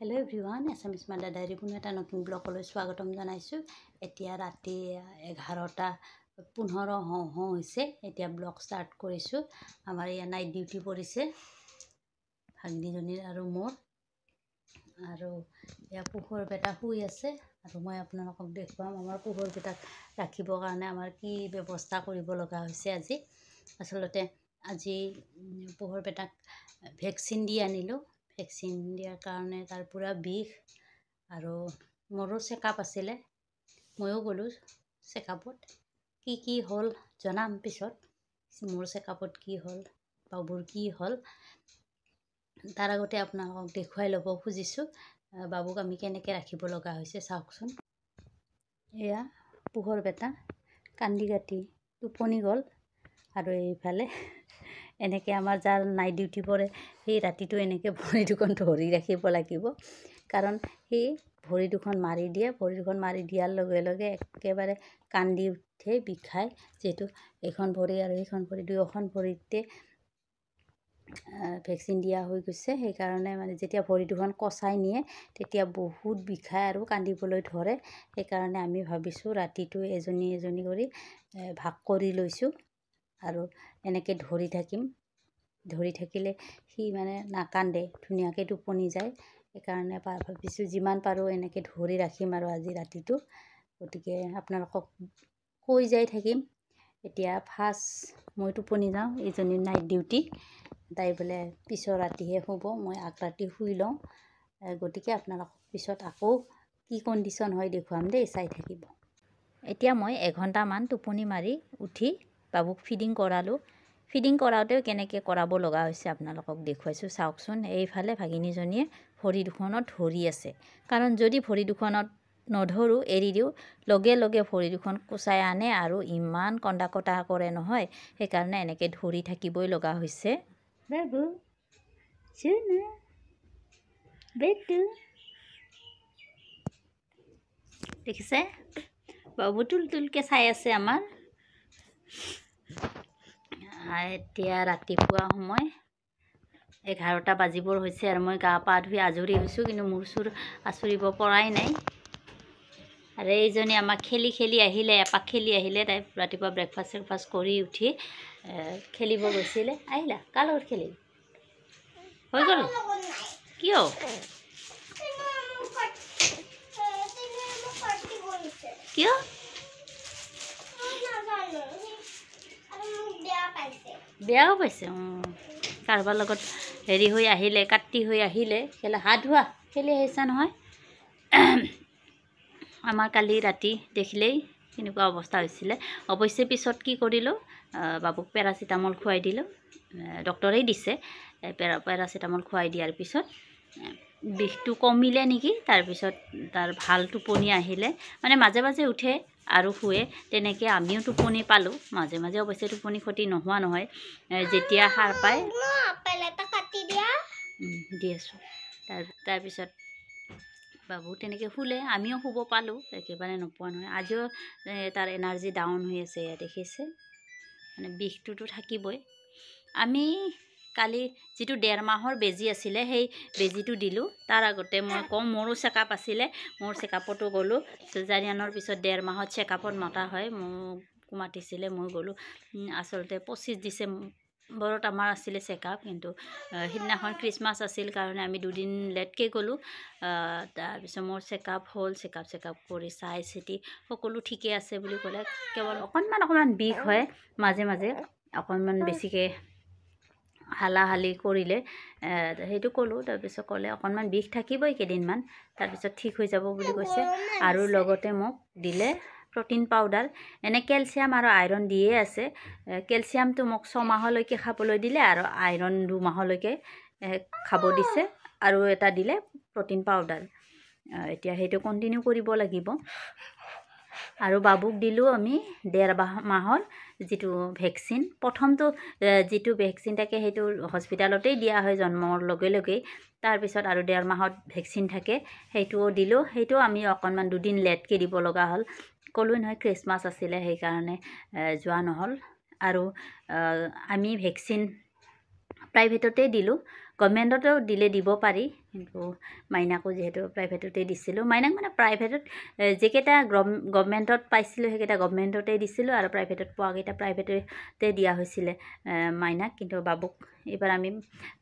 Hello' everyone, এছামিছ mother diary কোনো এটা নতুন ব্লগলৈ স্বাগতম জনাইছোঁ। এতিয়া ৰাতি 11:15 হওঁ হৈছে। এতিয়া ব্লগ ষ্টাৰ্ট কৰিছোঁ। আমাৰ ইয়াত নাইট ডিউটি পৰিছে ভাগিনীজনীৰ আৰু মোৰ। আৰু এয়া পোহৰ বেটা শুই আছে আৰু মই আপোনালোকক দেখুৱাম আমাৰ পোহৰ বেটাক ৰাখিবৰ কাৰণে আমাৰ কি ব্যৱস্থা কৰিব লগা হৈছে। আচলতে আজি পোহৰ বেটাক ভেকচিন দি আনিলোঁ। ভেকচিন দিয়াৰ কাৰণে তাৰ পূৰা বিষ আৰু মোৰো চেকআপ আছিলে, ময়ো গ'লোঁ চেকআপত। কি হ'ল জনাম পিছত। মোৰ চেকআপত কি হ'ল, বাবুৰ কি হ'ল, তাৰ আগতে আপোনালোকক দেখুৱাই ল'ব খুজিছোঁ বাবুক আমি কেনেকৈ ৰাখিব লগা হৈছে। চাওকচোন, এয়া পোহৰ বেটা কান্দি কাটি টোপনি গ'ল। আৰু এইফালে এনেকৈ আমাৰ যাৰ নাইট ডিউটি পৰে সেই ৰাতিটো এনেকৈ ভৰি দুখন ধৰি ৰাখিব লাগিব, কাৰণ সেই ভৰি দুখন মাৰি দিয়ে। ভৰি দুখন মাৰি দিয়াৰ লগে লগে একেবাৰে কান্দি উঠে, বিষায়। যিহেতু এইখন ভৰি আৰু সেইখন ভৰি দুয়োখন ভৰিতে ভেকচিন দিয়া হৈ গৈছে, সেইকাৰণে যেতিয়া ভৰি দুখন কচাই নিয়ে তেতিয়া বহুত বিষায় আৰু কান্দিবলৈ ধৰে। সেইকাৰণে আমি ভাবিছোঁ ৰাতিটো এজনী এজনী কৰি ভাগ কৰি লৈছোঁ আৰু এনেকৈ ধৰি থাকিম। ধৰি থাকিলে সি নাকান্দে, ধুনীয়াকৈ টোপনি যায়। সেইকাৰণে ভাবিছোঁ যিমান পাৰোঁ এনেকৈ ধৰি ৰাখিম আৰু আজি ৰাতিটো। গতিকে আপোনালোকক কৈ যাই থাকিম। এতিয়া ফাৰ্ষ্ট মই টোপনি যাওঁ, এইজনীৰ নাইট ডিউটি, তাই বোলে পিছৰ ৰাতিহে শুব, মই আগ ৰাতি শুই লওঁ। গতিকে আপোনালোকক পিছত আকৌ কি কণ্ডিশ্যন হয় দেখুৱাম দেই, চাই থাকিব। এতিয়া মই এঘণ্টামান টোপনি মাৰি উঠি বাবুক ফিডিং কৰালোঁ। ফিডিং কৰাওঁতেও কেনেকৈ কৰাব লগা হৈছে আপোনালোকক দেখুৱাইছোঁ। চাওকচোন, এইফালে ভাগিনীজনীয়ে ভৰি দুখনত ধৰি আছে, কাৰণ যদি ভৰি দুখনত নধৰোঁ, এৰি দিওঁ, লগে লগে ভৰি দুখন কোচাই আনে আৰু ইমান কন্দা কটা কৰে নহয়। সেইকাৰণে এনেকৈ ধৰি থাকিবই লগা হৈছে। বাবু চুনু বেটু, দেখিছে বাবু তুলকৈ চাই আছে আমাৰ। এতিয়া ৰাতিপুৱা সময় 11টা বাজিবৰ হৈছে আৰু মই গা পা ধুই আজৰি হৈছোঁ, কিন্তু মূৰ চুৰ আঁচুৰিব পৰাই নাই। আৰু এইজনী আমাক খেলি খেলি আহিলে, এপাক খেলি আহিলে। তাই ৰাতিপুৱা ব্ৰেকফাষ্ট চেকফাষ্ট কৰি উঠি খেলিব গৈছিলে। আহিলা, কাৰ লগত খেলিল? হৈ গ'ল কিয়? কিয় বেয়াও পাইছে? কাৰোবাৰ লগত হেৰি হৈ আহিলে, কাটি হৈ আহিলে, হাত ধোৱা, খেলি আহিছা নহয়। আমাৰ কালি ৰাতি দেখিলেই কেনেকুৱা অৱস্থা হৈছিলে। অৱশ্যে পিছত কি কৰিলোঁ, বাবুক পেৰাচিটামল খুৱাই দিলোঁ, ডক্টৰেই দিছে। পেৰাচিটামল খুৱাই দিয়াৰ পিছত বিষটো কমিলে নেকি। তাৰপিছত তাৰ ভাল টোপনি আহিলে, মাজে মাজে উঠে আৰু শুৱে। তেনেকৈ আমিও টোপনি পালোঁ মাজে মাজে। অৱশ্যে টোপনি ক্ষতি নোহোৱা নহয়। যেতিয়া সাৰ পায় দি আছোঁ। তাৰপিছত বাবু তেনেকৈ শুলে, আমিও শুব পালোঁ, একেবাৰে নোপোৱা নহয়। আজিও তাৰ এনাৰ্জি ডাউন হৈ আছে, এয়া দেখিছে। বিষটোতো থাকিবই। আমি কালি যিটো 1.5 মাহৰ বেজী আছিলে, সেই বেজীটো দিলোঁ। তাৰ আগতে মই কওঁ, মোৰো চেকআপ আছিলে, মোৰ চেকআপতো গ'লোঁ। চেজাৰিয়ানৰ পিছত 1.5 মাহত চেকআপত মতা হয়, মোক মাতিছিলে, মই গ'লোঁ। আচলতে 25 ডিচেম্বৰত আমাৰ আছিলে চেকআপ, কিন্তু সিদিনাখন খ্ৰীষ্টমাছ আছিল কাৰণে আমি 2 দিন লেটকৈ গ'লোঁ। তাৰপিছত মোৰ চেকআপ হ'ল, চেকআপ কৰি চাই চিতি সকলো ঠিকে আছে বুলি ক'লে। কেৱল অকণমান বিষ হয় মাজে মাজে, অকণমান বেছিকৈ হালাহালি কৰিলে, সেইটো ক'লোঁ। তাৰপিছত ক'লে অকণমান বিষ থাকিবই কেইদিনমান, তাৰপিছত ঠিক হৈ যাব বুলি কৈছে। আৰু লগতে মোক দিলে প্ৰ'টিন পাউডাৰ। কেলছিয়াম আৰু আইৰণ দিয়ে আছে। কেলছিয়ামটো মোক 6 মাহলৈকে খাবলৈ দিলে আৰু আইৰণ 2 মাহলৈকে খাব দিছে, আৰু এটা দিলে প্ৰ'টিন পাউডাৰ। এতিয়া সেইটো কণ্টিনিউ কৰিব লাগিব। আৰু বাবুক দিলোঁ আমি 1.5 মাহৰ যিটো ভেকচিন। প্ৰথমটো যিটো ভেকচিন থাকে সেইটো হস্পিটেলতেই দিয়া হয় জন্মৰ লগে লগেই। তাৰপিছত আৰু 1.5 মাহত ভেকচিন থাকে, সেইটোও দিলোঁ। সেইটো আমি অকণমান 2 দিন লেটকৈ দিব লগা হ'ল। ক'লোঁ নহয় খ্ৰীষ্টমাছ আছিলে, সেইকাৰণে যোৱা নহ'ল। আৰু আমি ভেকচিন প্ৰাইভেটতেই দিলোঁ, গভৰ্ণমেণ্টতো দিলে দিব পাৰি, কিন্তু মাইনাকো যিহেতু প্ৰাইভেটতে দিছিলোঁ, মাইনাক মানে প্ৰাইভেটত যিকেইটা গভৰ্ণমেণ্টত পাইছিলোঁ সেইকেইটা গভৰ্ণমেণ্টতে দিছিলোঁ, আৰু প্ৰাইভেটত পোৱাকেইটা প্ৰাইভেটতে দিয়া হৈছিলে মাইনাক। কিন্তু বাবুক এইবাৰ আমি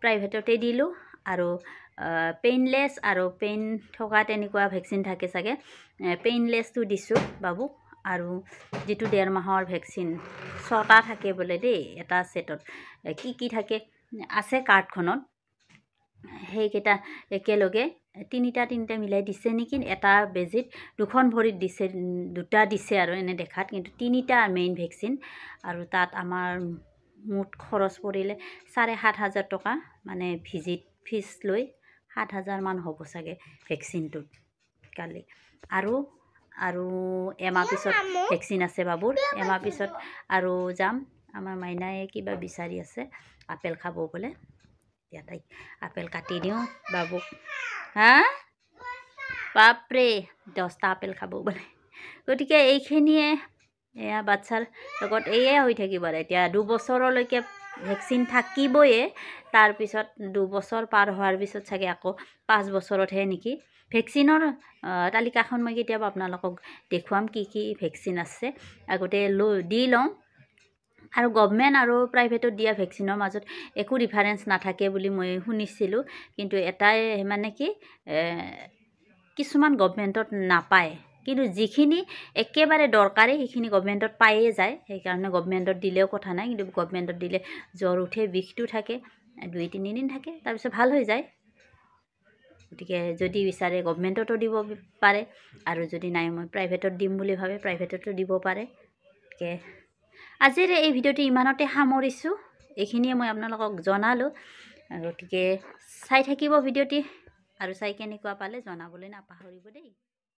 প্ৰাইভেটতে দিলোঁ। আৰু পেইনলেছ আৰু পেইন থকা তেনেকুৱা ভেকচিন থাকে চাগে, পেইনলেছটো দিছোঁ বাবুক। আৰু যিটো 1.5 মাহৰ ভেকচিন 6টা থাকে বোলে দেই এটা ছেটত, কি থাকে আছে কাৰ্ডখনত, সেইকেইটা একেলগে তিনিটা মিলাই দিছে নেকি, এটা বেজিত 2খন ভৰিত দিছে, 2টা দিছে আৰু এনে দেখাত, কিন্তু 3টা মেইন ভেকচিন। আৰু তাত আমাৰ মুঠ খৰচ পৰিলে 7,500 টকা, মানে ভিজিট ফিজ লৈ 7,000 মান হ'ব চাগে ভেকচিনটোত কালি। আৰু এমাহ পিছত ভেকচিন আছে বাবুৰ, এমাহ পিছত আৰু যাম। আমাৰ মাইনাই কিবা বিচাৰি আছে, আপেল খাব বোলে, এতিয়া তাইক আপেল কাটি দিওঁ বাবুক। হা বাপৰে 10টা আপেল খাব বোলে। গতিকে এইখিনিয়ে এয়া বাচ্ছাৰ লগত এয়ে হৈ থাকিব আৰু এতিয়া 2 বছৰলৈকে ভেকচিন থাকিবয়ে, তাৰপিছত 2 বছৰ পাৰ হোৱাৰ পিছত চাগে আকৌ 5 বছৰতহে নেকি। ভেকচিনৰ তালিকাখন মই কেতিয়াবা আপোনালোকক দেখুৱাম, কি ভেকচিন আছে, আগতে দি লওঁ। আৰু গভৰ্ণমেণ্ট আৰু প্ৰাইভেটত দিয়া ভেকচিনৰ মাজত একো ডিফাৰেঞ্চ নাথাকে বুলি মই শুনিছিলোঁ, কিন্তু এটাই মানে কি কিছুমান গভৰ্ণমেণ্টত নাপায়, কিন্তু যিখিনি একেবাৰে দৰকাৰী সেইখিনি গভৰ্ণমেণ্টত পায়ে যায়, সেইকাৰণে গভৰ্ণমেণ্টত দিলেও কথা নাই। কিন্তু গভৰ্ণমেণ্টত দিলে জ্বৰ উঠে, বিষটো থাকে, 2-3 দিন থাকে, তাৰপিছত ভাল হৈ যায়। গতিকে যদি বিচাৰে গভৰ্ণমেণ্টতো দিব পাৰে, আৰু যদি নাই মই প্ৰাইভেটত দিম বুলি ভাবে প্ৰাইভেটতো দিব পাৰে। গতিকে আজিৰ এই ভিডিঅ'টো ইমানতে সামৰিছোঁ, এইখিনিয়ে মই আপোনালোকক জনালোঁ। গতিকে চাই থাকিব ভিডিঅ'টি, আৰু চাই কেনেকুৱা পালে জনাবলৈ নাপাহৰিব দেই।